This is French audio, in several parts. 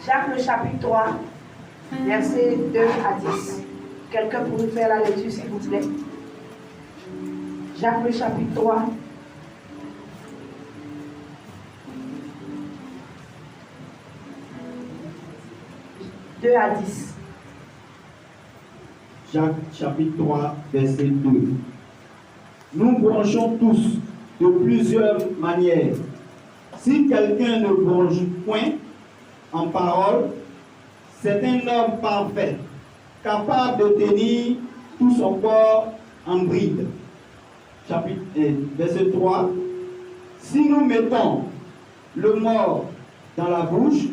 Jacques le chapitre 3, versets 2 à 10. Quelqu'un pour nous faire la lecture, s'il vous plaît. Jacques le chapitre 3. À 10. Jacques chapitre 3, verset 2. Nous bronchons tous de plusieurs manières. Si quelqu'un ne bronche point en parole, c'est un homme parfait, capable de tenir tout son corps en bride. Chapitre 1, verset 3. Si nous mettons le mort dans la bouche,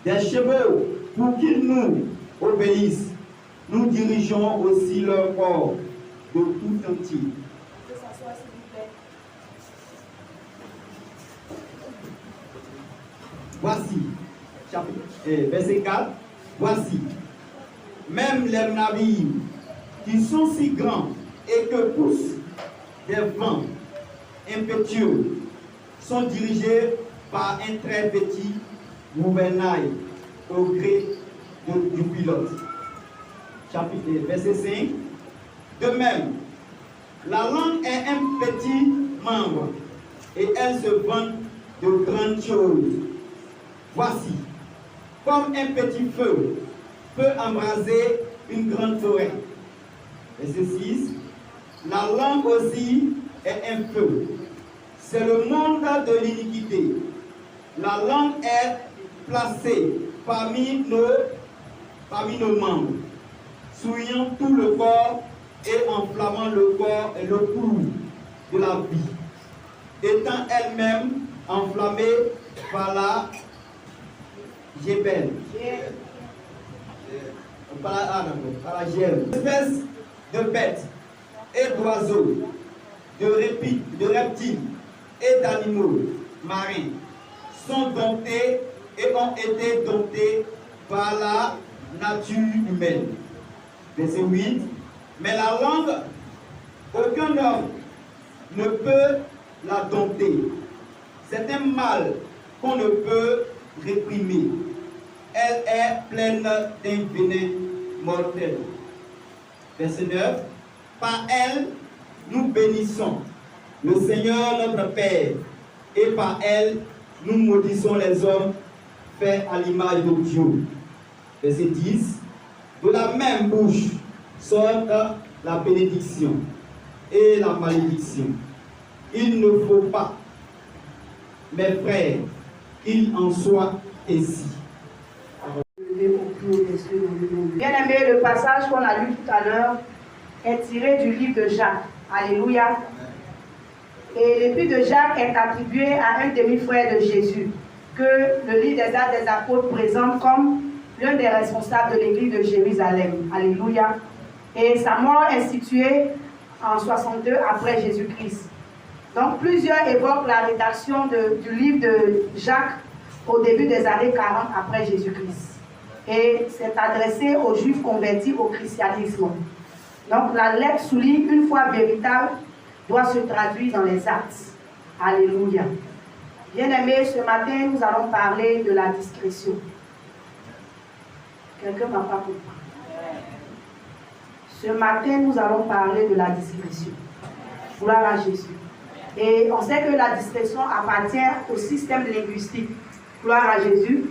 des chevaux pour qu'ils nous obéissent, nous dirigeons aussi leur corps de tout entier. Voici, verset 4, voici, même les navires qui sont si grands et que poussent des vents impétueux sont dirigés par un très petit gouvernail au gré du pilote. Chapitre verset 5. De même, la langue est un petit membre et elle se vante de grandes choses. Voici, comme un petit feu peut embraser une grande forêt. Verset 6. La langue aussi est un feu. C'est le monde de l'iniquité. La langue est placée parmi nos membres, souillant tout le corps et enflammant le corps et le cours de la vie, étant elle-même enflammée par la gébelle, par la gève. Espèces de bêtes et d'oiseaux, de reptiles et d'animaux marins sont domptés et ont été domptés par la nature humaine. Verset 8. Mais la langue, aucun homme ne peut la dompter. C'est un mal qu'on ne peut réprimer. Elle est pleine d'un venin mortel. Verset 9. Par elle, nous bénissons le Seigneur notre Père, et par elle, nous maudissons les hommes faits à l'image de Dieu. Verset 10. De la même bouche sortent la bénédiction et la malédiction. Il ne faut pas, mes frères, qu'il en soit ainsi. Bien-aimé, le passage qu'on a lu tout à l'heure est tiré du livre de Jacques. Alléluia. Et l'épître de Jacques est attribué à un demi-frère de Jésus, que le livre des Actes des Apôtres présente comme l'un des responsables de l'église de Jérusalem. Alléluia. Et sa mort est située en 62 après Jésus-Christ. Donc plusieurs évoquent la rédaction du livre de Jacques au début des années 40 après Jésus-Christ. Et c'est adressé aux Juifs convertis au christianisme. Donc la lettre souligne une foi véritable doit se traduire dans les actes. Alléluia. Bien-aimés, ce matin, nous allons parler de la discrétion. Quelqu'un m'a pas compris. Ce matin, nous allons parler de la discrétion. Gloire à Jésus. Et on sait que la discrétion appartient au système linguistique. Gloire à Jésus.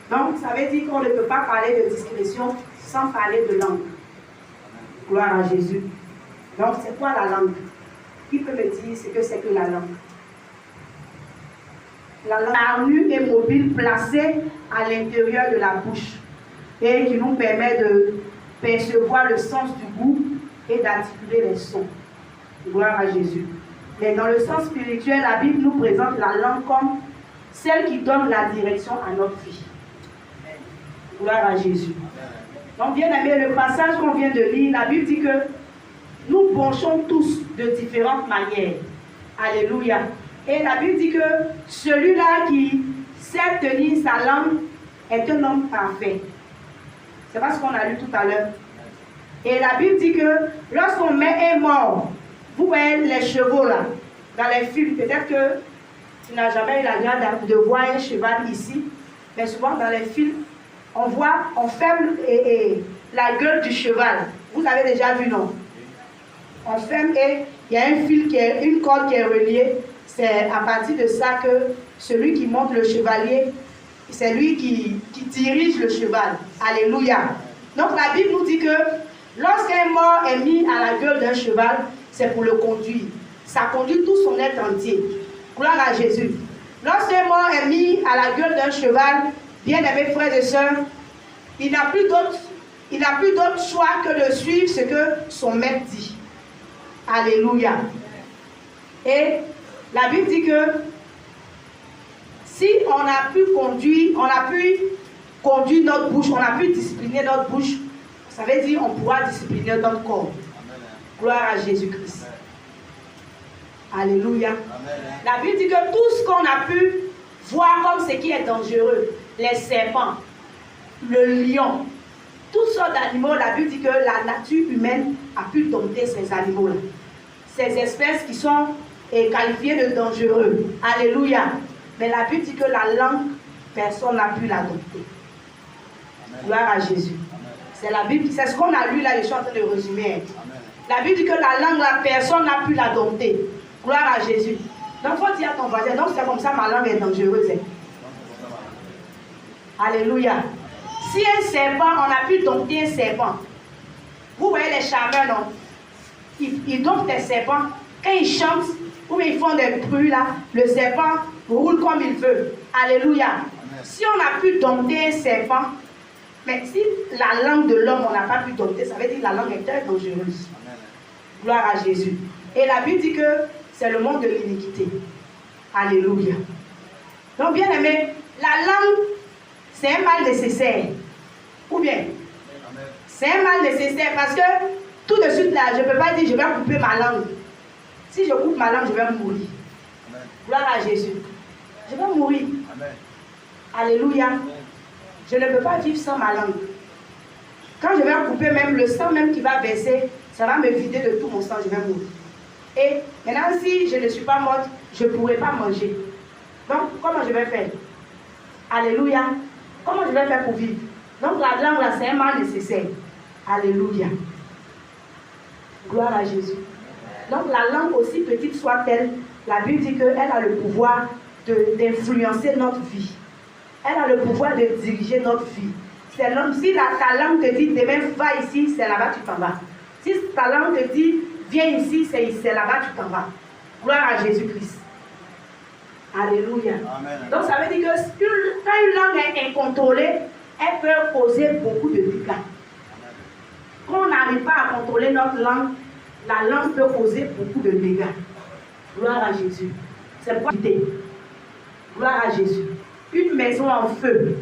Donc, ça veut dire qu'on ne peut pas parler de discrétion sans parler de langue. Gloire à Jésus. Donc, c'est quoi la langue? Qui peut me dire ce que c'est que la langue? La langue hargnue et mobile placée à l'intérieur de la bouche et qui nous permet de percevoir le sens du goût et d'articuler les sons. Gloire à Jésus. Mais dans le sens spirituel, la Bible nous présente la langue comme celle qui donne la direction à notre vie. Gloire à Jésus. Donc, bien aimé, le passage qu'on vient de lire, la Bible dit que nous bronchons tous de différentes manières. Alléluia. Et la Bible dit que celui-là qui sait tenir sa langue est un homme parfait. C'est pas ce qu'on a lu tout à l'heure. Et la Bible dit que lorsqu'on met un mort, vous voyez les chevaux là, dans les films, peut-être que tu n'as jamais eu la grâce de voir un cheval ici, mais souvent dans les films, on ferme la gueule du cheval. Vous avez déjà vu, non? On ferme et il y a un fil une corde qui est reliée. C'est à partir de ça que celui qui monte le chevalier, c'est lui qui dirige le cheval. Alléluia. Donc la Bible nous dit que lorsqu'un mort est mis à la gueule d'un cheval, c'est pour le conduire. Ça conduit tout son être entier. Gloire à Jésus. Lorsqu'un mort est mis à la gueule d'un cheval, bien-aimés frères et sœurs, il n'a plus d'autre choix que de suivre ce que son maître dit. Alléluia. Et la Bible dit que si on a pu conduire notre bouche, on a pu discipliner notre bouche, ça veut dire qu'on pourra discipliner notre corps. Gloire à Jésus-Christ. Alléluia. La Bible dit que tout ce qu'on a pu voir comme ce qui est dangereux, les serpents, le lion, toutes sortes d'animaux, la Bible dit que la nature humaine a pu dompter ces animaux-là. Ces espèces qui sont qualifiées de dangereux. Alléluia. Mais la Bible dit que la langue, personne n'a pu la dompter. Gloire à Jésus. C'est la Bible, c'est ce qu'on a lu là, je suis en train de résumer. La Bible dit que la langue, la personne n'a pu la dompter. Gloire à Jésus. Donc, il faut dire à ton voisin, donc c'est comme ça, ma langue est dangereuse. Alléluia. Si un serpent, on a pu dompter un serpent. Vous voyez les charmeurs, non? Ils domptent des serpents. Quand ils chantent, ou ils font des bruits là, le serpent roule comme il veut. Alléluia. Amen. Si on a pu dompter un serpent, mais si la langue de l'homme, on n'a pas pu dompter, ça veut dire que la langue est très dangereuse. Amen. Gloire à Jésus. Et la Bible dit que c'est le monde de l'iniquité. Alléluia. Donc, bien aimé, la langue, c'est un mal nécessaire. Ou bien, c'est un mal nécessaire parce que tout de suite là, je ne peux pas dire je vais couper ma langue. Si je coupe ma langue, je vais mourir. Amen. Gloire à Jésus. Je vais mourir. Amen. Alléluia. Amen. Je ne peux pas vivre sans ma langue. Quand je vais couper même le sang même qui va baisser, ça va me vider de tout mon sang, je vais mourir. Et maintenant, si je ne suis pas morte, je ne pourrai pas manger. Donc, comment je vais faire? Alléluia. Comment je vais faire pour vivre? Donc, la langue, là, c'est un mal nécessaire. Alléluia. Gloire à Jésus. Donc, la langue, aussi petite soit-elle, la Bible dit qu'elle a le pouvoir d'influencer notre vie. Elle a le pouvoir de diriger notre vie. C'est l'homme. Si ta langue te dit demain, va ici, c'est là-bas, tu t'en vas. Si ta langue te dit viens ici, c'est là-bas, tu t'en vas. Gloire à Jésus-Christ. Alléluia. Amen. Donc, ça veut dire que quand une langue est incontrôlée, elle peut causer beaucoup de dégâts. Quand on n'arrive pas à contrôler notre langue, la langue peut causer beaucoup de dégâts. Gloire à Jésus. C'est pourquoi gloire à Jésus. Une maison en feu.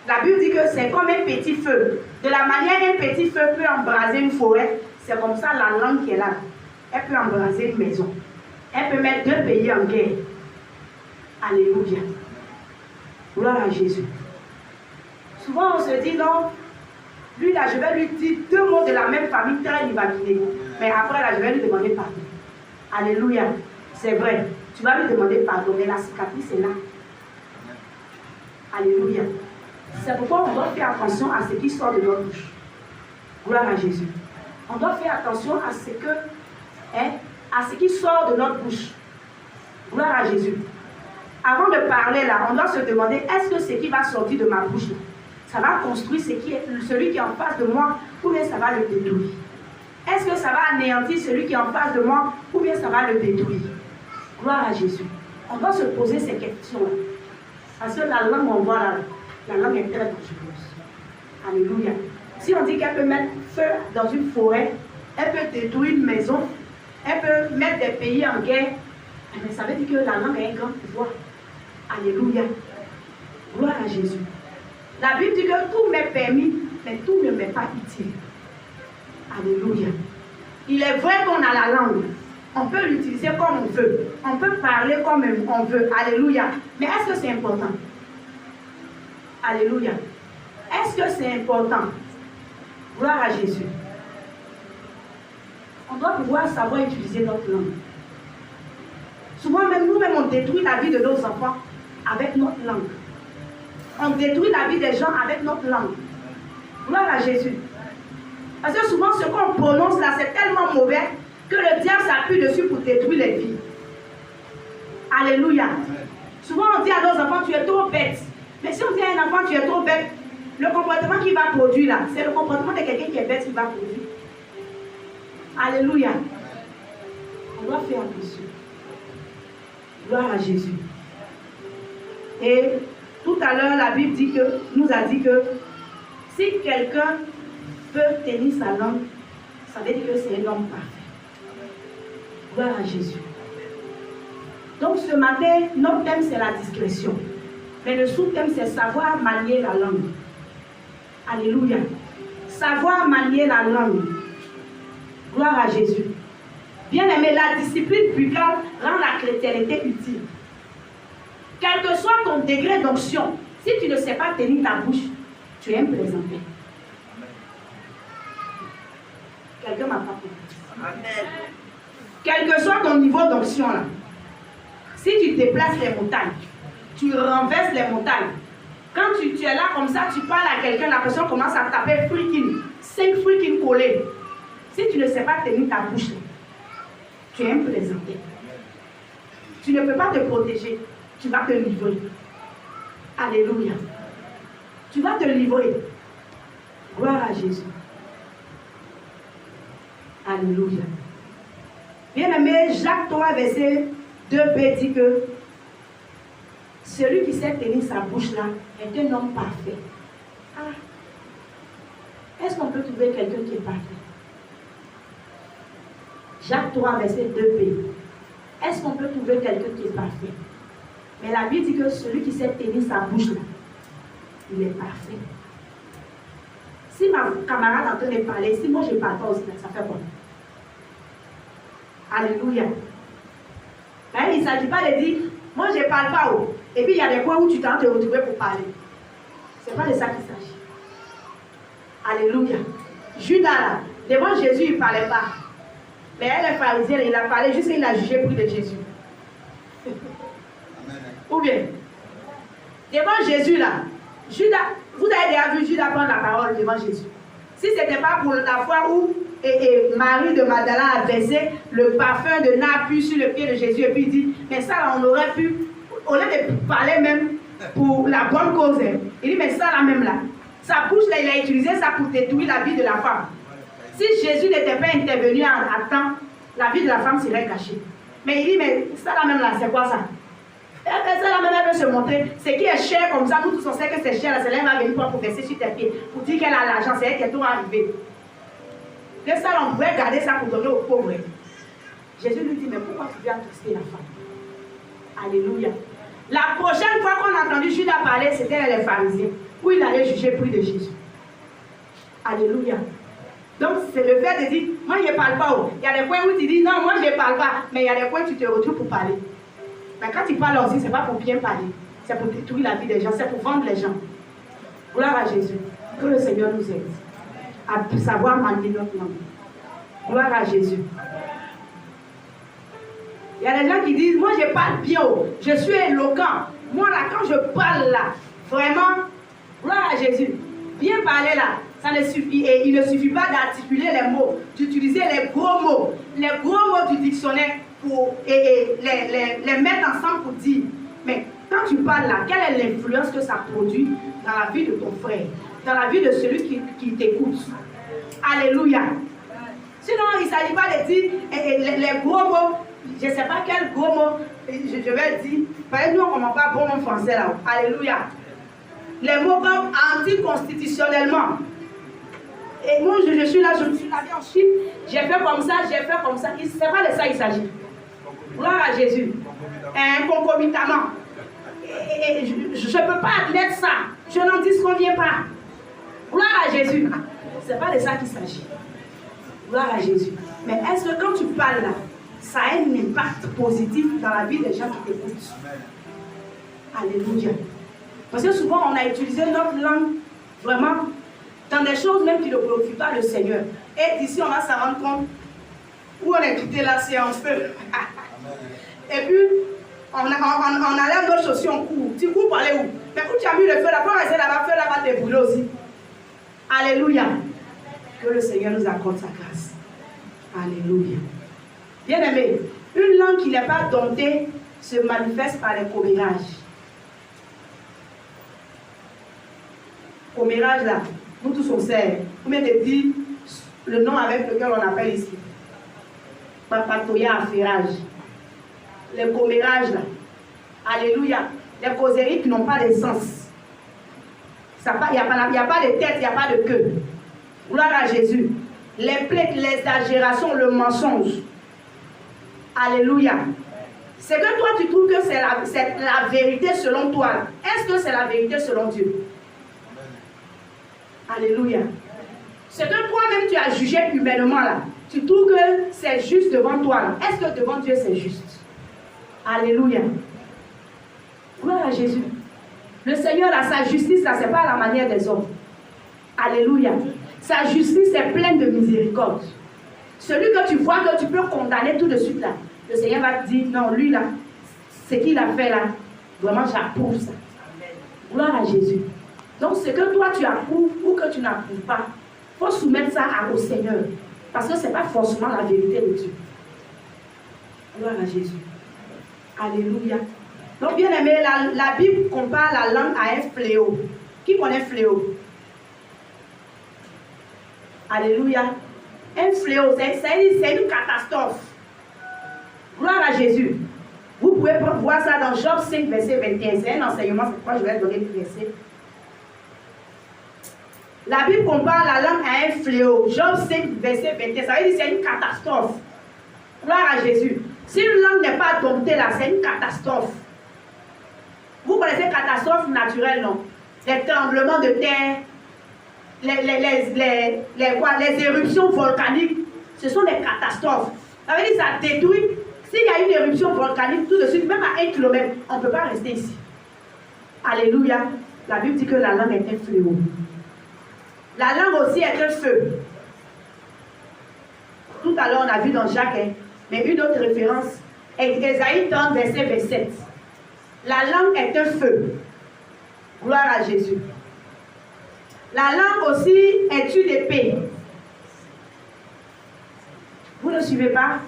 La Bible dit que c'est comme un petit feu. De la manière qu'un petit feu peut embraser une forêt, c'est comme ça la langue qui est là. Elle peut embraser une maison. Elle peut mettre deux pays en guerre. Alléluia. Gloire à Jésus. Souvent on se dit non, lui là je vais lui dire deux mots de la même famille, très il va quitter. Mais après là je vais lui demander pardon. Alléluia. C'est vrai. Tu vas lui demander pardon, mais la cicatrice est là. Alléluia. C'est pourquoi on doit faire attention à ce qui sort de notre bouche. Gloire à Jésus. On doit faire attention à ce qui sort de notre bouche. Gloire à Jésus. Avant de parler là, on doit se demander, est-ce que ce qui va sortir de ma bouche, ça va construire celui qui est en face de moi, ou bien ça va le détruire? Est-ce que ça va anéantir celui qui est en face de moi, ou bien ça va le détruire? Gloire à Jésus. On doit se poser ces questions-là. Parce que la langue, on voit là, la langue est très dangereuse. Alléluia. Si on dit qu'elle peut mettre feu dans une forêt, elle peut détruire une maison, elle peut mettre des pays en guerre, mais ça veut dire que la langue a un grand pouvoir. Alléluia. Gloire à Jésus. La Bible dit que tout m'est permis, mais tout ne m'est pas utile. Alléluia. Il est vrai qu'on a la langue. On peut l'utiliser comme on veut. On peut parler comme on veut. Alléluia. Mais est-ce que c'est important? Alléluia. Est-ce que c'est important? Gloire à Jésus. On doit pouvoir savoir utiliser notre langue. Souvent, même nous-mêmes, on détruit la vie de nos enfants avec notre langue. On détruit la vie des gens avec notre langue. Gloire à Jésus. Parce que souvent, ce qu'on prononce là, c'est tellement mauvais que le diable s'appuie dessus pour détruire les vies. Alléluia. Souvent, on dit à nos enfants, tu es trop bête. Mais si on dit à un enfant, tu es trop bête, le comportement qu'il va produire là, c'est le comportement de quelqu'un qui est bête qu'il va produire. Alléluia. On doit faire attention. Gloire à Jésus. Et tout à l'heure, la Bible nous a dit que si quelqu'un peut tenir sa langue, ça veut dire que c'est un homme parfait. Gloire à Jésus. Donc ce matin, notre thème c'est la discrétion. Mais le sous-thème c'est savoir manier la langue. Alléluia. Savoir manier la langue. Gloire à Jésus. Bien aimé, la discipline buccale rend la chrétienté utile. Quel que soit ton degré d'onction, si tu ne sais pas tenir ta bouche, tu es imprésenté. Quelqu'un m'a pas compris. Amen. Quel que soit ton niveau d'onction là, si tu déplaces les montagnes, tu renverses les montagnes. Quand tu es là comme ça, tu parles à quelqu'un, la personne commence à taper freaking, 5 freaking collés. Si tu ne sais pas tenir ta bouche là, tu es imprésenté. Tu ne peux pas te protéger. Tu vas te livrer. Alléluia. Tu vas te livrer. Gloire à Jésus. Alléluia. Bien-aimé, Jacques 3, verset 2b dit que celui qui sait tenir sa bouche là est un homme parfait. Ah. Est-ce qu'on peut trouver quelqu'un qui est parfait? Jacques 3, verset 2b. Est-ce qu'on peut trouver quelqu'un qui est parfait? Mais la Bible dit que celui qui sait tenir sa bouche là, il est parfait. Si ma camarade est en train de parler, si moi je ne parle pas aussi, ça fait quoi? Alléluia. Il ne s'agit pas de dire, moi je ne parle pas, oh. Et puis il y a des points où tu t'en te retrouver pour parler. Ce n'est pas de ça qu'il s'agit. Alléluia. Judas là, devant Jésus, il ne parlait pas. Mais elle est pharisienne, il a parlé, juste il a jugé près de Jésus. Ou bien, devant Jésus là, Judas, vous avez déjà vu Judas prendre la parole devant Jésus. Si ce n'était pas pour la fois où Marie de Magdala a versé le parfum de nard sur le pied de Jésus et puis il dit, mais ça là on aurait pu, au lieu de parler même pour la bonne cause, il dit, mais ça là même là, sa bouche là, il a utilisé ça pour détruire la vie de la femme. Si Jésus n'était pas intervenu à temps, la vie de la femme serait cachée. Mais il dit, mais ça là même là, c'est quoi ça? Ça là même elle veut se montrer, ce qui est cher comme ça, nous tous on sait que c'est cher, là, c'est là elle va venir pour verser sur tes pieds, pour dire qu'elle a l'argent, c'est elle qui est tout arrivé. Que ça là, on pourrait garder ça pour donner aux pauvres. Jésus lui dit, mais pourquoi tu viens attrister la femme? Alléluia. La prochaine fois qu'on a entendu Judas parler, c'était les pharisiens, où il allait juger près de Jésus. Alléluia. Donc, c'est le fait de dire, moi je ne parle pas. Il y a des points où tu dis, non, moi je ne parle pas. Mais il y a des points où tu te retrouves pour parler. Mais quand tu parles aussi, ce n'est pas pour bien parler. C'est pour détruire la vie des gens. C'est pour vendre les gens. Gloire à Jésus. Que le Seigneur nous aide à savoir manier notre langue. Gloire à Jésus. Il y a des gens qui disent, moi je parle bien. Je suis éloquent. Moi là, quand je parle là, vraiment, gloire à Jésus. Bien parler là. Ça ne suffit, et il ne suffit pas d'articuler les mots, d'utiliser les gros mots du dictionnaire pour les mettre ensemble pour dire. Mais quand tu parles là, quelle est l'influence que ça produit dans la vie de ton frère, dans la vie de celui qui t'écoute? Alléluia. Sinon, il ne s'agit pas de dire les gros mots, je ne sais pas quel gros mot, je vais dire. Parce que nous, on ne comprend pas bon mot français là. Alléluia. Les mots comme anticonstitutionnellement. Et moi, je suis là, je suis allé en Chine, j'ai fait comme ça, Ce n'est pas de ça qu'il s'agit. Gloire à Jésus. Concomitamment. Et je ne peux pas admettre ça. Je n'en disconviens pas. Gloire à Jésus. Ce n'est pas de ça qu'il s'agit. Gloire à Jésus. Mais est-ce que quand tu parles là, ça a un impact positif dans la vie des gens qui t'écoutent? Alléluia. Parce que souvent, on a utilisé notre langue vraiment dans des choses même qui ne glorifient pas le Seigneur. Et d'ici, on va s'en rendre compte où on a quitté là, c'est en feu. Et puis, on enlève nos chaussures, on court. Tu cours pour aller où? Mais où tu as mis le feu là, quand on reste là-bas, le feu là va te brûler aussi. Alléluia. Que le Seigneur nous accorde sa grâce. Alléluia. Bien aimé, une langue qui n'est pas domptée se manifeste par les commérages. Commérage là, nous tous on sait. Vous m'avez dit le nom avec lequel on appelle ici. Papatoya affairage. Les commérages là. Alléluia. Les causeries qui n'ont pas de sens. Il n'y a pas de tête, il n'y a pas de queue. Gloire à Jésus. Les plaintes, l'exagération, le mensonge. Alléluia. C'est que toi tu trouves que c'est la vérité selon toi. Est-ce que c'est la vérité selon Dieu? Alléluia. C'est que toi-même tu as jugé humainement là. Tu trouves que c'est juste devant toi là. Est-ce que devant Dieu c'est juste? Alléluia. Gloire à Jésus. Le Seigneur a sa justice là, c'est pas à la manière des hommes. Alléluia. Sa justice est pleine de miséricorde. Celui que tu vois que tu peux condamner tout de suite là, le Seigneur va te dire non, lui là, ce qu'il a fait là, vraiment j'approuve ça. Gloire à Jésus. Donc ce que toi tu approuves ou que tu n'approuves pas, il faut soumettre ça au Seigneur. Parce que ce n'est pas forcément la vérité de Dieu. Gloire à Jésus. Alléluia. Donc bien aimé, la Bible compare la langue à un fléau. Qui connaît fléau? Alléluia. Un fléau, c'est une catastrophe. Gloire à Jésus. Vous pouvez voir ça dans Job 5, verset 21. C'est un enseignement, c'est pourquoi je vais donner le verset. La Bible compare la langue à un fléau. Job 5, verset 21. Ça veut dire que c'est une catastrophe. Gloire à Jésus. Si une langue n'est pas domptée là, c'est une catastrophe. Vous connaissez catastrophe naturelle, non? Les tremblements de terre, les éruptions volcaniques, ce sont des catastrophes. Ça veut dire que ça détruit. S'il y a une éruption volcanique, tout de suite, même à 1 kilomètre, on ne peut pas rester ici. Alléluia. La Bible dit que la langue est un fléau. La langue aussi est un feu. Tout à l'heure, on a vu dans Jacques, mais une autre référence, Ésaïe 30, verset 27. La langue est un feu. Gloire à Jésus. La langue aussi est une épée. Vous ne suivez pas?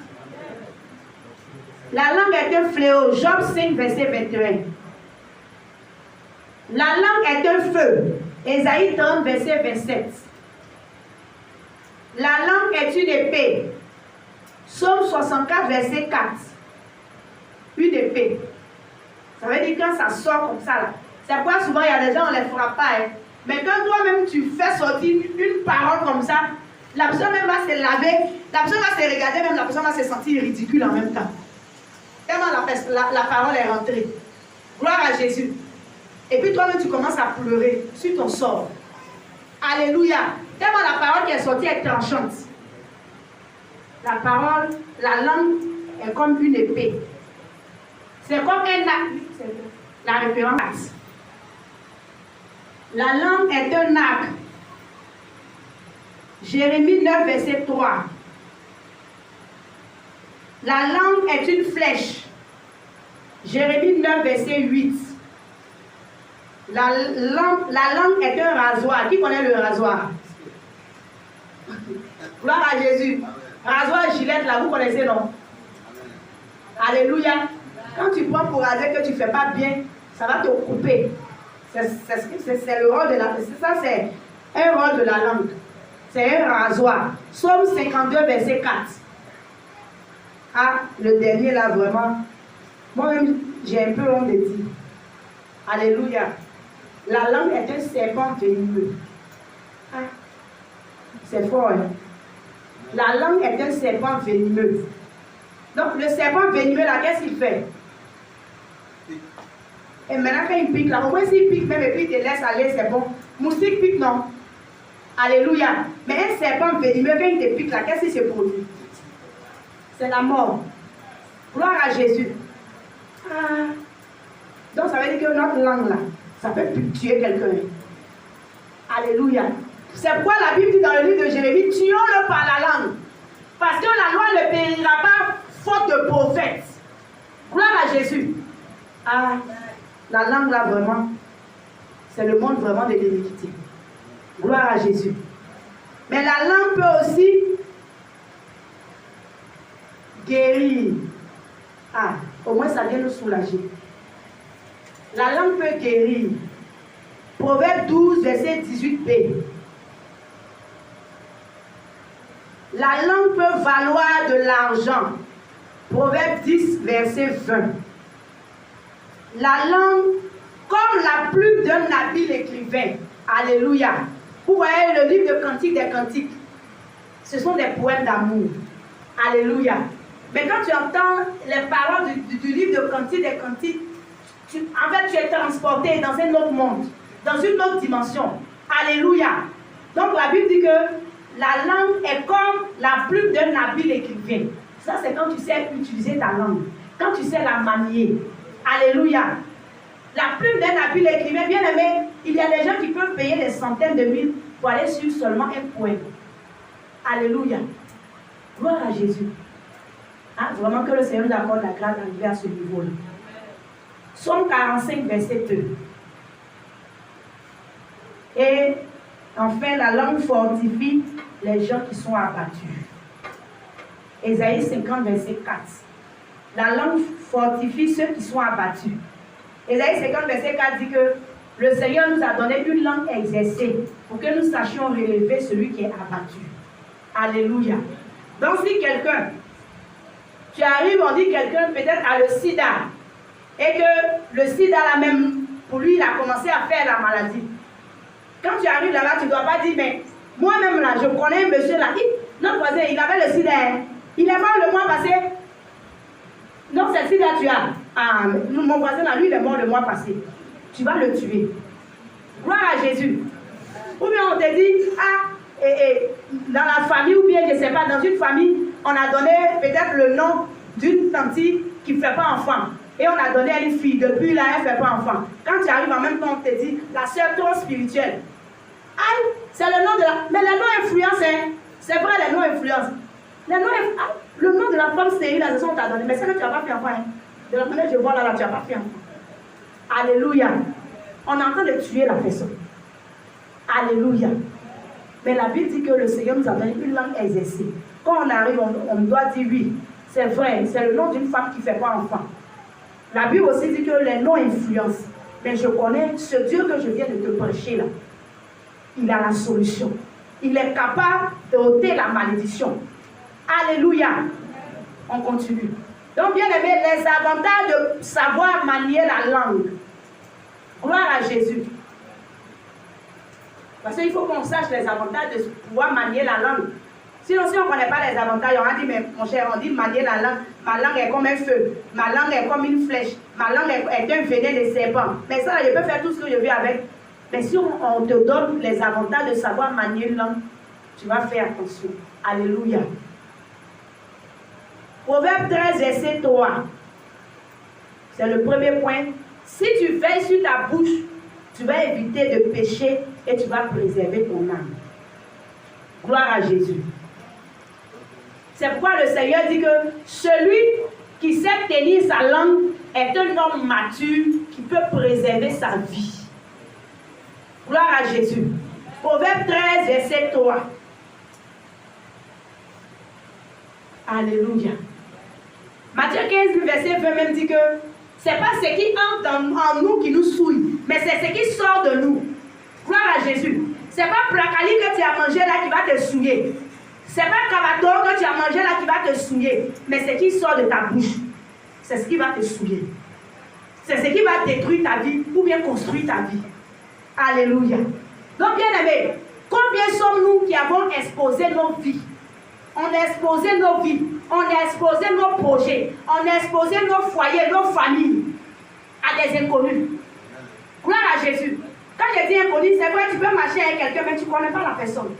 La langue est un fléau. Job 5, verset 21. La langue est un feu. Ésaïe 30, verset 27. La langue est une épée. Psaume 64, verset 4. Une épée. Ça veut dire quand ça sort comme ça là. C'est pourquoi souvent il y a des gens, on ne les frappe pas. Hein. Mais quand toi-même tu fais sortir une parole comme ça, la personne même va se laver, la personne va se regarder, même la personne va se sentir ridicule en même temps. Tellement la parole est rentrée. Gloire à Jésus. Et puis toi-même tu commences à pleurer sur ton sort. Alléluia. Tellement la parole qui est sortie est tranchante. La parole, la langue est comme une épée. C'est comme un arc. La référence. La langue est un arc. Jérémie 9, verset 3. La langue est une flèche. Jérémie 9, verset 8. La langue est un rasoir. Qui connaît le rasoir? Gloire à Jésus. Rasoir, gilette, là, vous connaissez, non? Alléluia. Quand tu prends pour raser que tu ne fais pas bien, ça va te couper. C'est le rôle de la langue. Ça, c'est un rôle de la langue. C'est un rasoir. Psaume 52, verset 4. Ah, le dernier là, vraiment. Moi-même, j'ai un peu honte de dire. Alléluia. La langue est un serpent venimeux. Ah, c'est fort, hein? La langue est un serpent venimeux. Donc, le serpent venimeux là, qu'est-ce qu'il fait? Et maintenant, quand il pique là, au moins s'il pique même et puis il te laisse aller, c'est bon. Moustique pique, non? Alléluia. Mais un serpent venimeux, quand il te pique là, qu'est-ce qui se produit? C'est la mort. Gloire à Jésus. Ah. Donc, ça veut dire que notre langue là, ça peut tuer quelqu'un. Alléluia. C'est pourquoi la Bible dit dans le livre de Jérémie, tuons-le par la langue. Parce que la loi ne périra pas faute de prophète. Gloire à Jésus. Ah, la langue là vraiment, c'est le monde vraiment de l'iniquité. Gloire à Jésus. Mais la langue peut aussi guérir. Ah, au moins ça vient nous soulager. La langue peut guérir. Proverbe 12, verset 18b. La langue peut valoir de l'argent. Proverbe 10, verset 20. La langue, comme la plume d'un habile écrivain. Alléluia. Vous voyez le livre de Cantiques des Cantiques. Ce sont des poèmes d'amour. Alléluia. Mais quand tu entends les paroles du livre de Cantiques des Cantiques, en fait, tu es transporté dans un autre monde, dans une autre dimension. Alléluia. Donc la Bible dit que la langue est comme la plume d'un habile écrivain. Ça, c'est quand tu sais utiliser ta langue, quand tu sais la manier. Alléluia. La plume d'un habile écrivain, bien aimé, il y a des gens qui peuvent payer des centaines de mille pour aller sur seulement un poème. Alléluia. Gloire à Jésus. Ah, vraiment que le Seigneur nous accorde la grâce d'arriver à ce niveau-là. Psaume 45, verset 2. Et enfin, la langue fortifie les gens qui sont abattus. Ésaïe 50, verset 4. La langue fortifie ceux qui sont abattus. Ésaïe 50, verset 4 dit que le Seigneur nous a donné une langue exercée pour que nous sachions relever celui qui est abattu. Alléluia. Donc si quelqu'un, tu arrives, on dit quelqu'un peut-être a le sida, et que le sida là même, pour lui, il a commencé à faire la maladie. Quand tu arrives là-bas, tu ne dois pas dire, mais moi-même là, je connais un monsieur là, notre voisin, il avait le sida, il est mort le mois passé. Non, c'est le sida tu as. Ah, mon voisin là, lui, il est mort le mois passé. Tu vas le tuer. Gloire à Jésus. Ou bien on te dit, dans la famille, ou bien je ne sais pas, dans une famille, on a donné peut-être le nom d'une tante qui ne fait pas enfant. Et on a donné à une fille, depuis là, elle ne fait pas enfant. Quand tu arrives en même temps, on te dit, la sœur trop spirituelle. Aïe, c'est le nom de la... Mais les noms influencent, hein. C'est vrai, les noms influencent. Le nom de la femme stérile, la raison on t'a donné. Mais c'est que tu n'as pas fait enfant, hein. De la manière que je vois là, tu n'as pas fait enfant. Alléluia. On est en train de tuer la personne. Alléluia. Mais la Bible dit que le Seigneur nous a donné une langue exercée. Quand on arrive, on doit dire oui. C'est vrai, c'est le nom d'une femme qui ne fait pas enfant. La Bible aussi dit que les noms influencent. Mais je connais ce Dieu que je viens de te prêcher là. Il a la solution. Il est capable d'ôter la malédiction. Alléluia. On continue. Donc, bien aimé, les avantages de savoir manier la langue. Gloire à Jésus. Parce qu'il faut qu'on sache les avantages de pouvoir manier la langue. Sinon, si on ne connaît pas les avantages, on a dit, mais mon cher, on dit manier la langue. Ma langue est comme un feu. Ma langue est comme une flèche. Ma langue est un venin de serpent. Mais ça, je peux faire tout ce que je veux avec. Mais si on te donne les avantages de savoir manier une langue, tu vas faire attention. Alléluia. Proverbe 13, verset 3. C'est le premier point. Si tu veilles sur ta bouche, tu vas éviter de pécher et tu vas préserver ton âme. Gloire à Jésus. C'est pourquoi le Seigneur dit que celui qui sait tenir sa langue est un homme mature qui peut préserver sa vie. Gloire à Jésus. Proverbe 13, verset 3. Alléluia. Matthieu 15, verset 20 même dit que c'est pas ce qui entre en nous qui nous souille, mais c'est ce qui sort de nous. Gloire à Jésus. C'est pas Placali que tu as mangé là qui va te souiller. C'est pas Cavator que tu as mangé là qui va te souiller. Mais ce qui sort de ta bouche, c'est ce qui va te souiller. C'est ce qui va détruire ta vie ou bien construire ta vie. Alléluia. Donc bien aimé, combien sommes-nous qui avons exposé nos vies? On a exposé nos vies, on a exposé nos projets, on a exposé nos foyers, nos familles à des inconnus. Gloire à Jésus. Quand je dis inconnu, c'est vrai, tu peux marcher avec quelqu'un, mais tu ne connais pas la personne.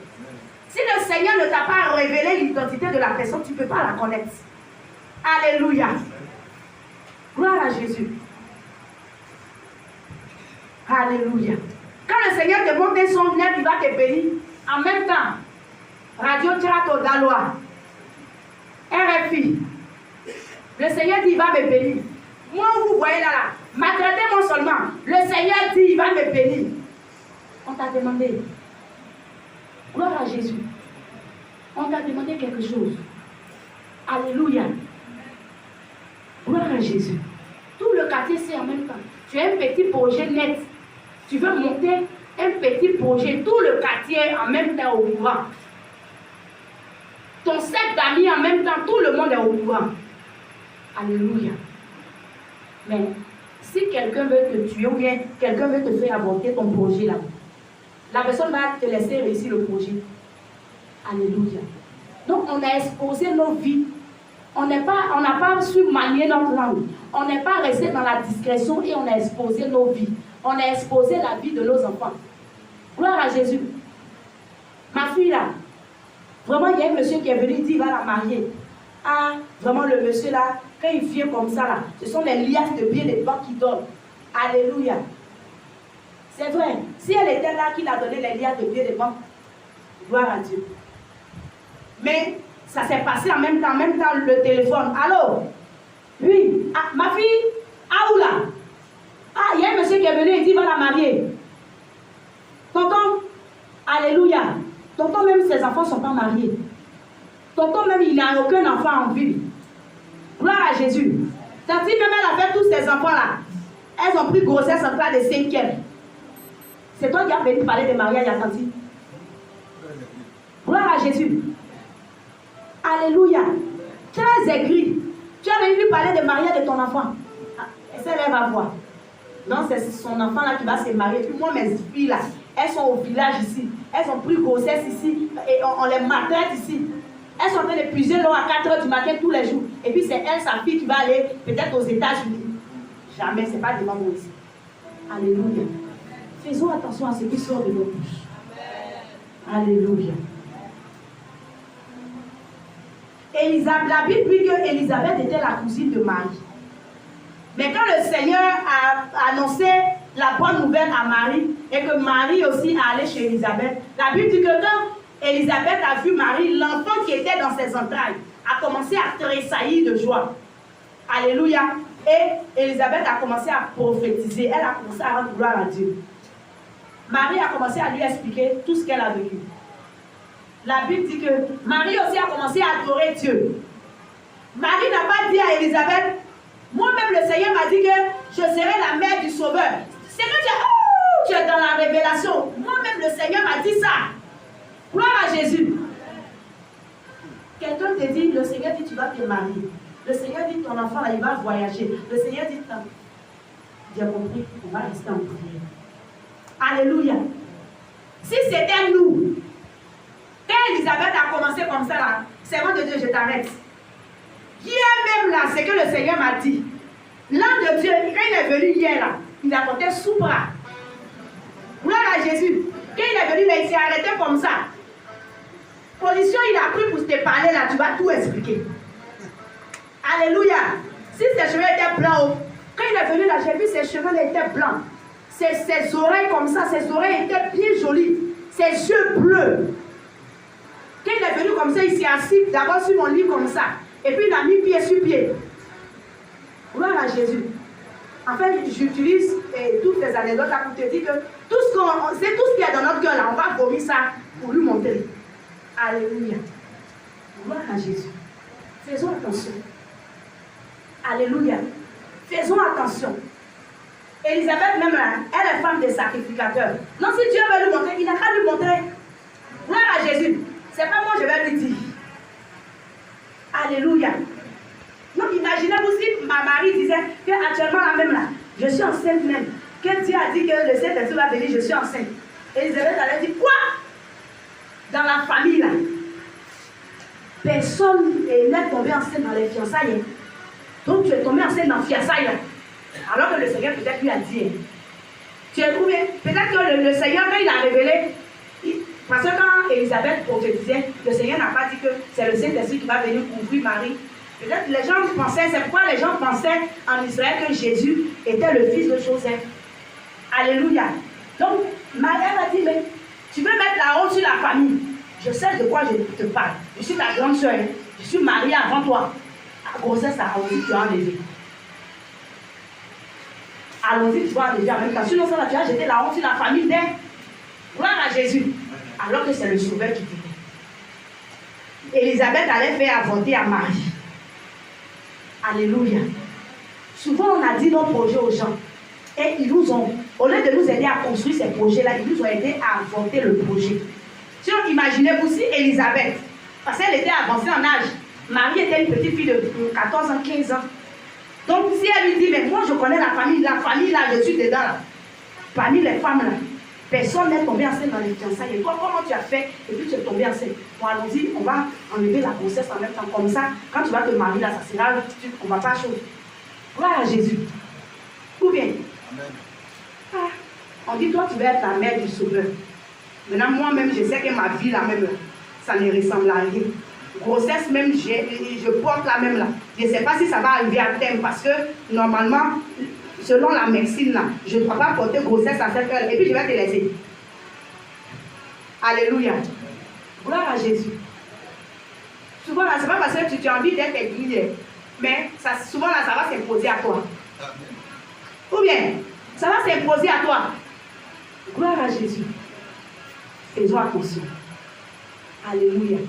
Si le Seigneur ne t'a pas révélé l'identité de la personne, tu ne peux pas la connaître. Alléluia. Gloire à Jésus. Alléluia. Quand le Seigneur te montre un son, il va te bénir. En même temps, Radio Tirato Daloa. RFI. Le Seigneur dit, il va me bénir. Moi, vous voyez là, maltraitez-moi seulement. Le Seigneur dit, il va me bénir. On t'a demandé. Gloire à Jésus. On t'a demandé quelque chose. Alléluia. Gloire à Jésus. Tout le quartier, c'est en même temps. Tu as un petit projet net. Tu veux monter un petit projet. Tout le quartier en même temps au courant. Ton cercle d'amis en même temps, tout le monde est au courant. Alléluia. Mais si quelqu'un veut te tuer ou bien quelqu'un veut te faire avorter ton projet là, la personne va te laisser réussir le projet. Alléluia. Donc on a exposé nos vies. On n'a pas su manier notre langue. On n'est pas resté dans la discrétion et on a exposé nos vies. On a exposé la vie de nos enfants. Gloire à Jésus. Ma fille là, vraiment il y a un monsieur qui est venu dire il va la marier. Ah, vraiment le monsieur là, quand il vient comme ça là, ce sont les liasses de billets de banque qui donnent. Alléluia. C'est vrai. Si elle était là, qu'il a donné les liasses de billets de banque, gloire à Dieu. Mais ça s'est passé en même temps le téléphone. Allô? Oui. Ah, ma fille, ah où là? Ah, il y a un monsieur qui est venu et dit il va la marier. Tonton, alléluia. Tonton même ses enfants ne sont pas mariés. Tonton même il n'a aucun enfant en ville. Gloire à Jésus. Tati même elle a fait tous ces enfants là. Elles ont pris grossesse en classe de 5e. C'est toi qui as venu parler de mariage à Tati. Gloire à Jésus. Alléluia. Très aigri. Tu as venu parler de mariage de ton enfant. Ah, elle va voir. Non, c'est son enfant là qui va se marier. Puis moi, mes filles là, elles sont au village ici. Elles ont pris grossesse ici. Et on les maltraite ici. Elles sont en train de puiser l'eau à 4 h du matin tous les jours. Et puis c'est elle, sa fille, qui va aller peut-être aux États-Unis. Jamais, ce n'est pas de maman ici. Alléluia. Faisons attention à ce qui sort de nos bouches. Alléluia. La Bible dit que Élisabeth était la cousine de Marie. Mais quand le Seigneur a annoncé la bonne nouvelle à Marie et que Marie aussi est allée chez Élisabeth, la Bible dit que quand Élisabeth a vu Marie, l'enfant qui était dans ses entrailles a commencé à tressaillir de joie. Alléluia. Et Élisabeth a commencé à prophétiser. Elle a commencé à rendre gloire à Dieu. Marie a commencé à lui expliquer tout ce qu'elle a vécu. La Bible dit que Marie aussi a commencé à adorer Dieu. Marie n'a pas dit à Élisabeth, moi-même le Seigneur m'a dit que je serai la mère du Sauveur. C'est que tu es dans la révélation. Moi-même le Seigneur m'a dit ça. Gloire à Jésus. Quelqu'un te dit, le Seigneur dit tu vas te marier. Le Seigneur dit ton enfant là, il va voyager. Le Seigneur dit, j'ai compris, on va rester en prière. Alléluia. Si c'était nous, quand Élisabeth a commencé comme ça là, Seigneur de Dieu, je t'arrête. Qui est même là, c'est que le Seigneur m'a dit. L'ange de Dieu, quand il est venu hier là, il a porté soupra. Gloire à Jésus. Quand il est venu là, il s'est arrêté comme ça. Position, il a pris pour te parler là, tu vas tout expliquer. Alléluia. Si ses cheveux étaient blancs, quand il est venu là, j'ai vu ses cheveux étaient blancs. Ses oreilles comme ça, ses oreilles étaient bien jolies. Ses yeux bleus. Quand il est venu comme ça, il s'est assis d'abord sur mon lit comme ça. Et puis il a mis pied sur pied. Gloire à Jésus. En fait, j'utilise toutes les anecdotes là pour te dire que c'est tout ce qui est dans notre cœur là. On va vomir ça pour lui montrer. Alléluia. Gloire à Jésus. Faisons attention. Alléluia. Faisons attention. Élisabeth même là, elle est femme de sacrificateur. Non, si Dieu veut lui montrer, il n'a qu'à lui montrer. Gloire à Jésus. C'est pas moi je vais lui dire. Alléluia. Donc imaginez-vous si ma Marie disait qu'actuellement là même là, je suis enceinte même. Que Dieu a dit que le Saint-Esprit va venir, je suis enceinte. Élisabeth allait dire quoi? Dans la famille là, personne n'est tombé enceinte dans les fiançailles. Donc tu es tombé enceinte dans les fiançailles. Alors que le Seigneur peut-être lui a dit. Tu es trouvé? Peut-être que le Seigneur, quand il a révélé, parce que quand Élisabeth prophétisait, le Seigneur n'a pas dit que c'est le Saint-Esprit qui va venir couvrir Marie. Peut-être les gens pensaient, c'est pourquoi les gens pensaient en Israël que Jésus était le fils de Joseph. Alléluia. Donc, Marie a dit, mais tu veux mettre la honte sur la famille. Je sais de quoi je te parle. Je suis ta grande soeur. Je suis mariée avant toi. La grossesse, allons-y, tu vas enlever. Allons-y, tu vas enlever en même temps. Sinon, ça, tu vas jeter la honte sur la famille d'elle. Gloire à Jésus. Alors que c'est le sauveur qui dit. Élisabeth allait faire avorter à Marie. Alléluia. Souvent, on a dit nos projets aux gens. Et ils nous ont, au lieu de nous aider à construire ces projets-là, ils nous ont aidé à avorter le projet. Si on imaginez-vous si Élisabeth, parce qu'elle était avancée en âge, Marie était une petite fille de 14 ans, 15 ans. Donc, si elle lui dit, mais moi je connais la famille là, je suis dedans là. Parmi les femmes là, personne n'est tombé enceinte dans les fiançailles. Et toi, comment tu as fait? Et puis tu es tombé enceinte. Bon, allons-y, on va enlever la grossesse en même temps. Comme ça, quand tu vas te marier là, ça sera, on ne va pas chaud. Gloire à Jésus. Ou bien, ah, on dit, toi, tu vas être la mère du sauveur. Maintenant, moi-même, je sais que ma vie là même, ça ne ressemble à rien. Grossesse même, je porte la même là. Je ne sais pas si ça va arriver à terme parce que normalement, selon la médecine là, je ne dois pas porter grossesse à cette heure et puis je vais te laisser. Alléluia. Gloire à Jésus. Souvent là, ce n'est pas parce que tu as envie d'être aiguillé, mais ça, souvent là, ça va s'imposer à toi. Ou bien, ça va s'imposer à toi. Gloire à Jésus. Faisons attention. Alléluia.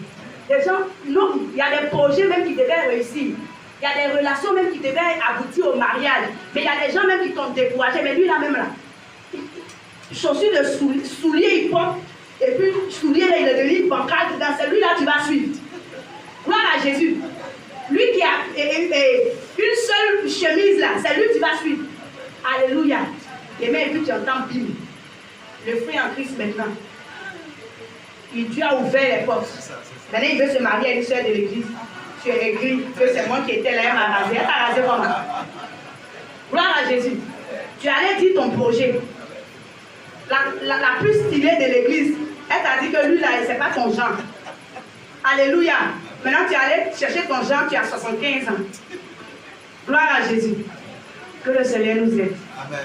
Les gens, non, il y a des projets même qui devaient réussir. Il y a des relations même qui devaient aboutir au mariage. Mais il y a des gens même qui t'ont découragé. Mais lui là même là, chaussures de souliers il porte. Et puis souliers là, il est devenu bancal. Dans celui-là, tu vas suivre. Gloire à Jésus. Lui qui a une seule chemise là, c'est lui que tu vas suivre. Alléluia. Et même puis tu entends bim. Le fruit en Christ maintenant. Et tu as ouvert les portes. Maintenant, il veut se marier à une soeur de l'église. Tu es écrit que c'est moi qui étais là, elle m'a rasé. Elle t'a rasé comment? Gloire à Jésus. Tu allais dire ton projet. La plus stylée de l'église, elle t'a dit que lui là, c'est pas ton genre. Alléluia. Maintenant, tu allais chercher ton genre, tu as 75 ans. Gloire à Jésus. Que le Seigneur nous aide. Amen.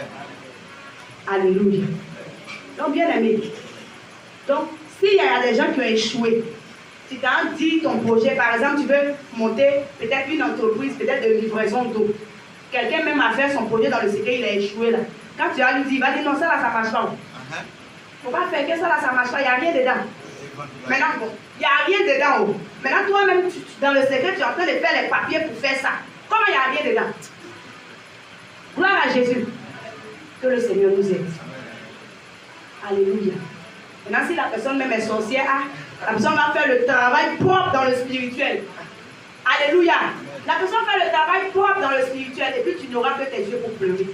Alléluia. Donc, bien aimé. Donc, s'il y a des gens qui ont échoué, tu t'as dit ton projet, par exemple, tu veux monter peut-être une entreprise, peut-être de livraison d'eau. Quelqu'un même a fait son projet dans le secret, il a échoué là. Quand tu vas lui dire, il va dire non, ça là, ça marche pas. Faut pas faire que ça là, ça marche pas, il n'y a rien dedans. Maintenant, bon, il n'y a rien dedans. Oh. Maintenant, toi-même, dans le secret, tu es en train de faire les papiers pour faire ça. Comment il n'y a rien dedans? Gloire à Jésus. Que le Seigneur nous aide. Alléluia. Maintenant, si la personne même est sorcière, la personne va faire le travail propre dans le spirituel. Alléluia. La personne fait le travail propre dans le spirituel et puis tu n'auras que tes yeux pour pleurer.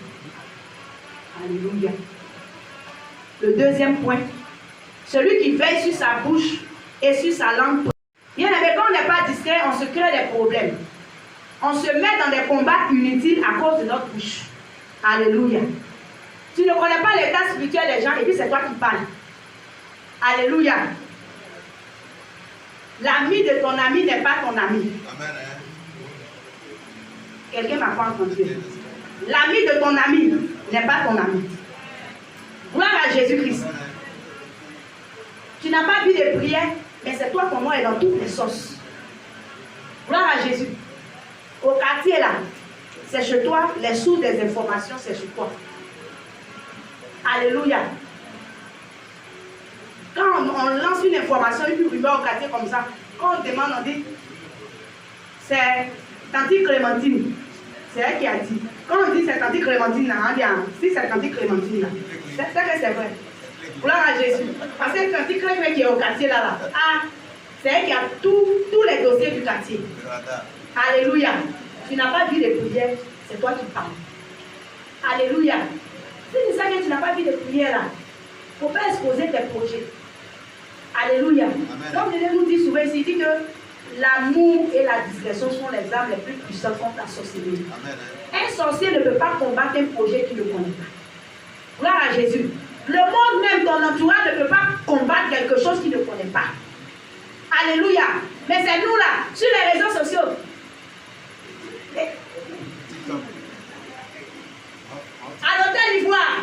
Alléluia. Le deuxième point, celui qui veille sur sa bouche et sur sa langue. Bien aimé, quand on n'est pas discret, on se crée des problèmes. On se met dans des combats inutiles à cause de notre bouche. Alléluia. Tu ne connais pas l'état spirituel des gens et puis c'est toi qui parles. Alléluia. L'ami de ton ami n'est pas ton ami. Amen. Quelqu'un m'a pas entendu. L'ami de ton ami n'est pas ton ami. Gloire à Jésus-Christ. Tu n'as pas vu de prière, mais c'est toi ton nom est dans toutes les sauces. Gloire à Jésus. Au quartier là, c'est chez toi, les sources des informations, c'est chez toi. Alléluia. Quand on lance une information, une rumeur au quartier comme ça, quand on demande, on dit, c'est Tante Clémentine. C'est elle qui a dit. Quand on dit c'est Tante Clémentine, on dit, si c'est Tante Clémentine, c'est que c'est vrai. Gloire à Jésus. Parce que Tante Clémentine qui est au quartier là, c'est elle qui a tous les dossiers du quartier. Alléluia. Tu n'as pas vu de prière, c'est toi qui parles. Alléluia. Si tu sais que tu n'as pas vu de prière là, il ne faut pas exposer tes projets. Alléluia. Donc, Dieu nous dit souvent ici, il dit que l'amour et la discrétion sont les armes les plus puissantes contre la sorcellerie. Un sorcier ne peut pas combattre un projet qu'il ne connaît pas. Gloire à Jésus. Le monde même, ton entourage ne peut pas combattre quelque chose qu'il ne connaît pas. Alléluia. Mais c'est nous là, sur les réseaux sociaux. À l'hôtel Ivoire.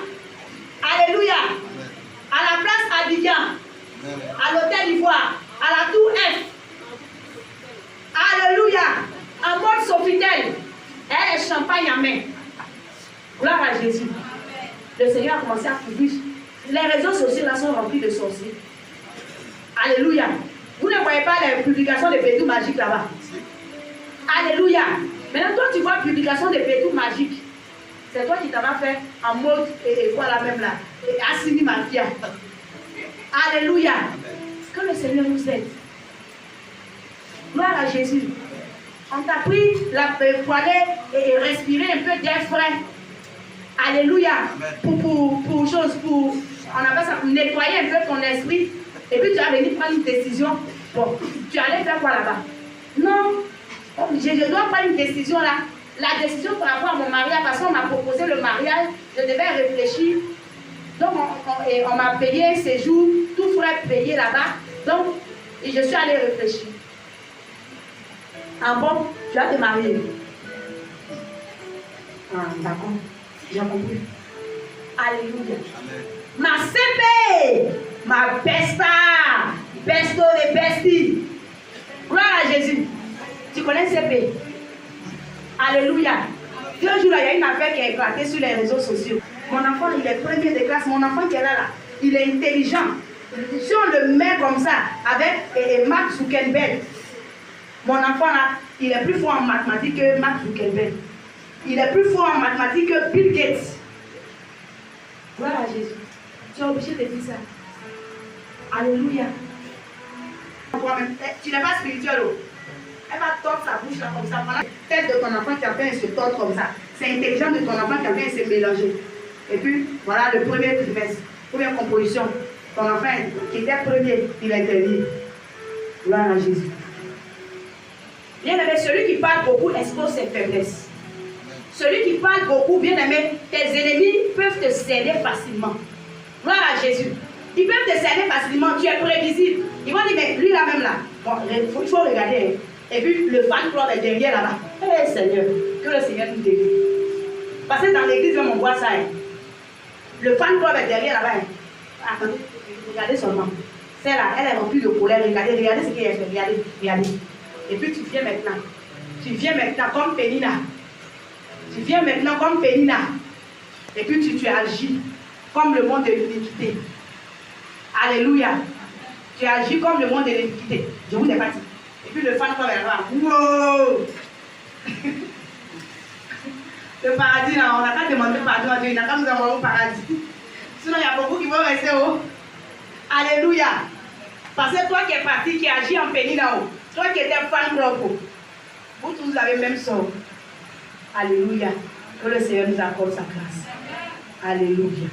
Alléluia. À la place Abidjan. À l'hôtel Ivoire. À la tour F. Niamey. Gloire à Jésus. Le Seigneur a commencé à publier. Les réseaux sociaux là sont remplis de sorciers. Alléluia. Vous ne voyez pas les publications de pétou magiques là-bas. Alléluia. Maintenant, toi, tu vois publication de pétou magiques. C'est toi qui t'en vas faire en mode et voilà même là. Et Assimi Mafia. Alléluia. Que le Seigneur nous aide. Gloire à Jésus. On t'a pris pour aller et respirer un peu d'air frais. Alléluia. Pour chose, on appelle ça pour nettoyer un peu ton esprit. Et puis tu vas venir prendre une décision. Bon, tu allais faire quoi là-bas? Non, je dois prendre une décision là. La décision par rapport à mon mariage, parce qu'on m'a proposé le mariage, je devais réfléchir. Donc on m'a payé un séjour, tout frais payé là-bas. Donc, et je suis allée réfléchir. Ah bon, tu vas te marier. Ah, d'accord, j'ai compris. Alléluia. Ma CP, ma pesta, pesto de pesti. Gloire à Jésus. Tu connais CP? Alléluia. 2 jours là, il y a une affaire qui a éclaté sur les réseaux sociaux. Mon enfant, il est premier de classe. Mon enfant qui est là, il est intelligent. Si on le met comme ça, avec Mark Zuckerberg, mon enfant là, il est plus fort en mathématiques que Mark Zuckerberg. Il est plus fort en mathématiques que Bill Gates. Gloire à Jésus. Tu es obligé de dire ça. Alléluia. Tu n'es pas spirituel. Elle va tordre sa bouche là comme ça. Voilà. La tête de ton enfant qui a fait se tordre comme ça. C'est intelligent de ton enfant qui a fait se mélanger. Et puis, voilà le premier trimestre. Première composition. Ton enfant qui était premier, il est dernier. Gloire à Jésus. Bien aimé, celui qui parle beaucoup expose ses faiblesses. Celui qui parle beaucoup, bien aimé, tes ennemis peuvent te cerner facilement. Gloire à Jésus. Ils peuvent te cerner facilement, tu es prévisible. Ils vont dire, mais lui là même là, bon, il faut regarder. Et puis le fan club est derrière là-bas. Eh Seigneur, que le Seigneur nous délivre. Parce que dans l'église, on voit ça. Le fan club est derrière là-bas. Attendez, regardez seulement. Celle-là, elle est remplie de colère. Regardez ce qu'elle a fait. Regardez. Et puis tu viens maintenant. Tu viens maintenant comme Pénina. Tu viens maintenant comme Pénina. Et puis tu agis comme le monde de l'iniquité. Alléluia. Tu agis comme le monde de l'iniquité. Je vous ai pas dit. Et puis le fan club est là-bas. Wow! Le paradis là, on n'a qu'à demander pardon à Dieu. Il n'a qu'à nous envoyer au paradis. Sinon, il y a beaucoup qui vont rester haut. Alléluia. Parce que toi qui es parti, qui agis en pénis là-haut, toi qui étais fan club, vous tous avez même sort. Alléluia. Que le Seigneur nous accorde sa grâce. Alléluia.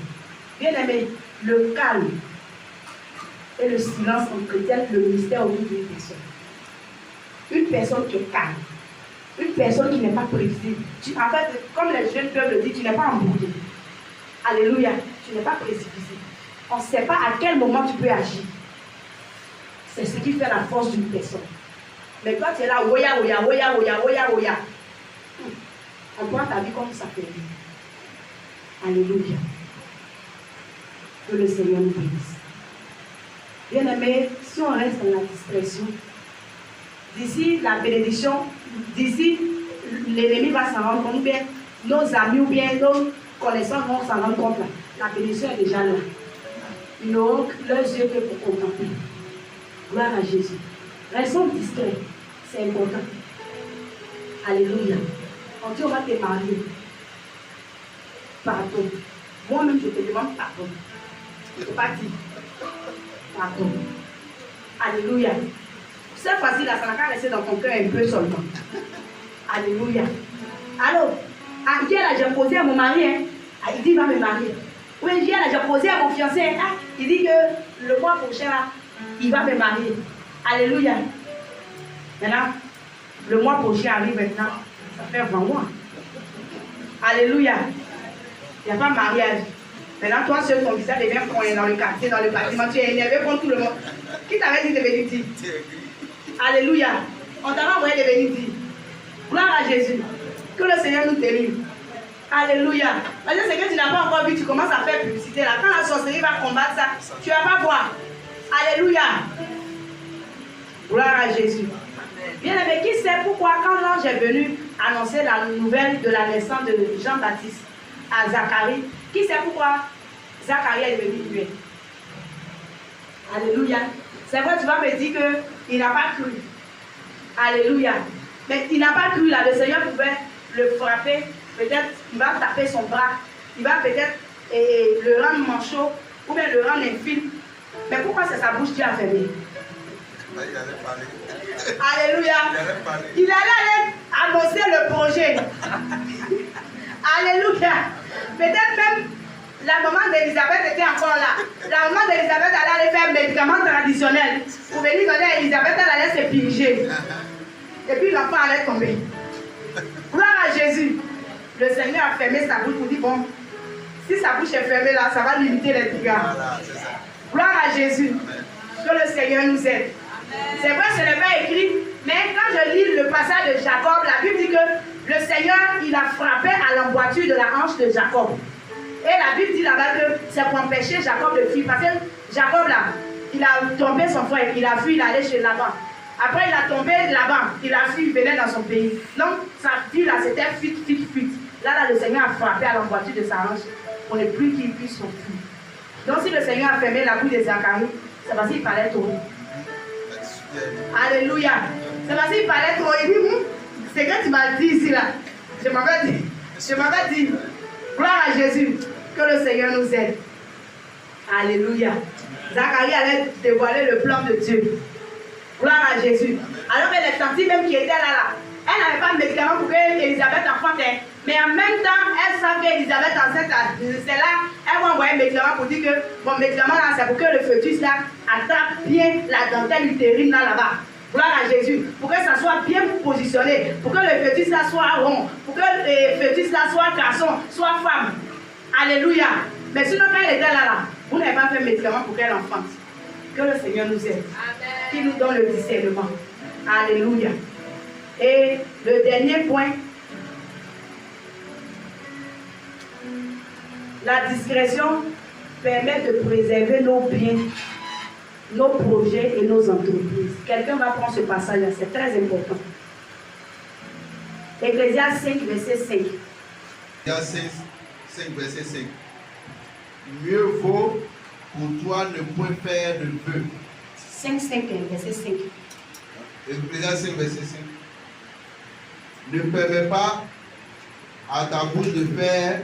Bien aimé, le calme et le silence en chrétien, le mystère autour d'une personne. Une personne qui est calme. Une personne qui n'est pas prévisible. En fait, comme les jeunes peuvent le dire, tu n'es pas embrouillé. Alléluia. Tu n'es pas précipité. On ne sait pas à quel moment tu peux agir. C'est ce qui fait la force d'une personne. Mais quand tu es là, oya, oya, oya, oya, oya, oya, on prend ta vie comme ça fait. Alléluia. Que le Seigneur nous bénisse. Bien aimé, si on reste dans la discrétion, d'ici la bénédiction, d'ici l'ennemi va s'en rendre compte, bien nos amis ou bien nos connaissances vont s'en rendre compte là. La bénédiction est déjà là. Ils n'auront leurs yeux que pour contempler. Gloire à Jésus. Restons discrets. C'est important. Alléluia. Quand Dieu va te marier, pardon. Moi-même, je te demande pardon. Je ne peux pas dire pardon. Alléluia. Cette fois-ci, là, ça n'a qu'à rester dans ton cœur un peu seulement. Alléluia. Alors, hier, là, j'ai posé à mon mari, hein. Il dit, il va me marier. Oui, hier, là, j'ai posé à mon fiancé, hein. Il dit que le mois prochain, là, il va me marier. Alléluia. Maintenant, le mois prochain arrive maintenant. Ça fait 20 mois. Alléluia. Il n'y a pas de mariage. Maintenant, toi seul, ton visage devient point dans le quartier, dans le bâtiment. Tu es énervé contre tout le monde. Qui t'avait dit de venir dire? Alléluia. On t'a envoyé de venir dire. Gloire à Jésus. Que le Seigneur nous délivre. Alléluia. Parce que c'est que tu n'as pas encore vu, tu commences à faire publicité là. Quand la sorcellerie va combattre ça, tu ne vas pas voir. Alléluia. Gloire à Jésus. Bien aimé, qui sait pourquoi quand l'ange est venu annoncer la nouvelle de la naissance de Jean-Baptiste à Zacharie. Qui sait pourquoi Zacharie est devenu muet? Alléluia. C'est vrai, tu vas me dire qu'il n'a pas cru. Alléluia. Mais il n'a pas cru là. Le Seigneur pouvait le frapper. Peut-être il va taper son bras. Il va peut-être le rendre manchot ou bien le rendre infime. Mais pourquoi c'est sa bouche Dieu a fermé? Il allait parler. Alléluia. Il allait annoncer le projet. Alléluia. Peut-être même la maman d'Elisabeth était encore là. La maman d'Elisabeth allait faire un médicament traditionnel. Pour venir donner à Elisabeth, elle allait se pinger. Et puis l'enfant allait tomber. Gloire à Jésus. Le Seigneur a fermé sa bouche pour dire, bon, si sa bouche est fermée là, ça va limiter les dégâts. Voilà, c'est ça. Gloire à Jésus. Amen. Que le Seigneur nous aide. C'est vrai, ce n'est pas écrit, mais quand je lis le passage de Jacob, la Bible dit que le Seigneur, il a frappé à l'emboîture de la hanche de Jacob. Et la Bible dit là-bas que c'est pour empêcher Jacob de fuir. Parce que Jacob là, il a tombé son frère, il a fui, il est allé chez Laban. Après, il a tombé là-bas, il a fui, il venait dans son pays. Donc, sa fille là, c'était fuite. Là, le Seigneur a frappé à l'emboîture de sa hanche pour ne plus qu'il puisse s'enfuir. Donc, si le Seigneur a fermé la bouche de Zacharie, c'est parce qu'il fallait tourner. Alléluia. C'est parce qu'il fallait trop. Il dit, c'est que tu m'as dit ici là. Je m'avais dit. Gloire à Jésus. Que le Seigneur nous aide. Alléluia. Zacharie allait dévoiler le plan de Dieu. Gloire à Jésus. Alors que les tantes même qui étaient là, elle n'avait pas de médicament pour que Elisabeth enfante. Mais en même temps, elle savait qu'Elisabeth enceinte, c'est là, elle va envoyer un médicament pour dire que mon médicament là, c'est pour que le fœtus là attrape bien la dentelle utérine là-bas. Gloire à Jésus. Pour que ça soit bien positionné. Pour que le fœtus là soit rond. Pour que le fœtus là soit garçon, soit femme. Alléluia. Mais sinon, quand elle était là, vous n'avez pas fait un médicament pour qu'elle enfante. Que le Seigneur nous aide. Qu'il nous donne le discernement. Alléluia. Et le dernier point, la discrétion permet de préserver nos biens, nos projets et nos entreprises. Quelqu'un va prendre ce passage-là, c'est très important. Ecclésiaste 5, verset 5. Ecclésiaste 5, verset 5. Mieux vaut pour toi ne point faire de vœux. 5, verset 5. Ecclésiaste 5, verset 5. Ne permets pas à ta bouche de faire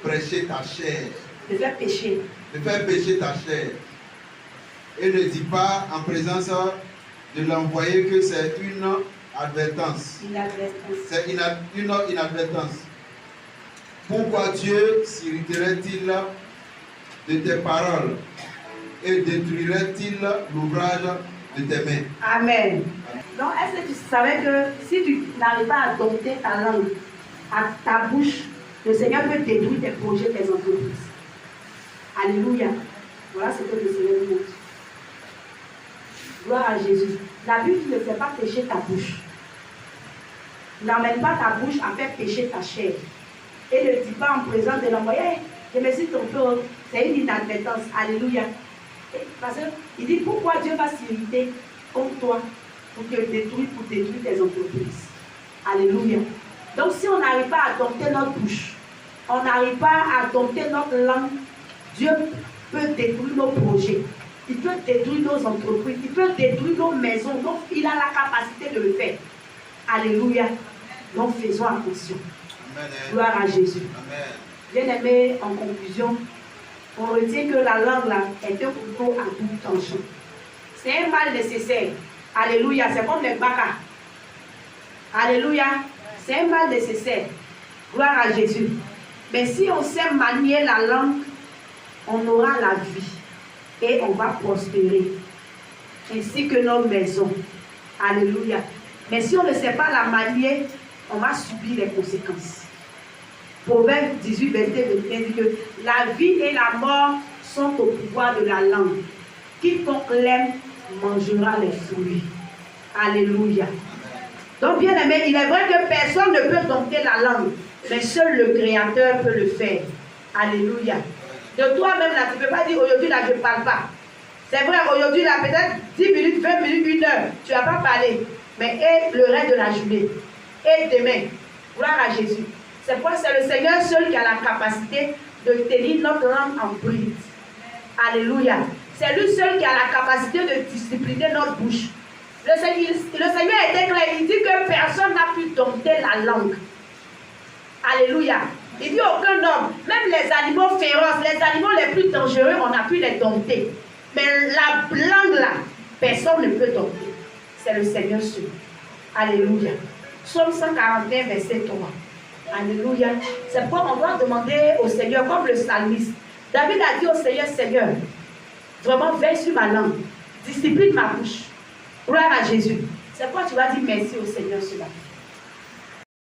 prêcher ta chair. De faire pécher. De faire pécher ta chair. Et ne dis pas en présence de l'envoyé que c'est une advertance. C'est une inadvertance. Pourquoi Dieu s'irriterait-il de tes paroles et détruirait-il l'ouvrage de tes mains? Amen. Donc, est-ce que tu savais que si tu n'arrives pas à dompter ta langue, à ta bouche, le Seigneur peut détruire tes projets, tes entreprises? Alléluia. Voilà ce que le Seigneur nous montre. Gloire à Jésus. La Bible ne fait pas pécher ta bouche. N'emmène pas ta bouche à faire pécher ta chair. Et ne dis pas en présence de l'envoyé, je me suis trompé, c'est une inadvertance. Alléluia. Parce qu'il dit, pourquoi Dieu va s'irriter contre toi pour te détruire, pour détruire tes entreprises? Alléluia. Donc si on n'arrive pas à dompter notre bouche, on n'arrive pas à dompter notre langue, Dieu peut détruire nos projets. Il peut détruire nos entreprises, il peut détruire nos maisons. Donc, il a la capacité de le faire. Alléluia. Donc, faisons attention. Amen. Gloire à Jésus. Amen. Bien-aimés, en conclusion, on retient que la langue là est un couteau à double tranchant. C'est un mal nécessaire. Alléluia. C'est comme les bacas. Alléluia. C'est un mal nécessaire. Gloire à Jésus. Mais si on sait manier la langue, on aura la vie. Et on va prospérer, ainsi que nos maisons. Alléluia. Mais si on ne sait pas la manier, on va subir les conséquences. Proverbe 18, verset 21 dit que la vie et la mort sont au pouvoir de la langue. Quiconque l'aime mangera les fruits. Alléluia. Donc, bien aimé, il est vrai que personne ne peut dompter la langue, mais seul le Créateur peut le faire. Alléluia. De toi-même, là, tu ne peux pas dire aujourd'hui, là, je ne parle pas. C'est vrai, aujourd'hui, là, peut-être 10 minutes, 20 minutes, 1 heure, tu ne vas pas parler. Mais et le reste de la journée, et demain, Gloire à Jésus. C'est pourquoi c'est le Seigneur seul qui a la capacité de tenir notre langue en bride. Alléluia. C'est lui seul qui a la capacité de discipliner notre bouche. Le Seigneur était clair. Il dit que personne n'a pu dompter la langue. Alléluia. Il dit aucun homme, même les animaux féroces, les animaux les plus dangereux, on a pu les dompter. Mais la langue là, personne ne peut dompter. C'est le Seigneur seul. Alléluia. Psaume 141, verset 3. Alléluia. C'est pourquoi on doit demander au Seigneur, comme le psalmiste. David a dit au Seigneur, Seigneur, vraiment veille sur ma langue, discipline ma bouche. Gloire à Jésus. C'est pourquoi tu vas dire merci au Seigneur cela.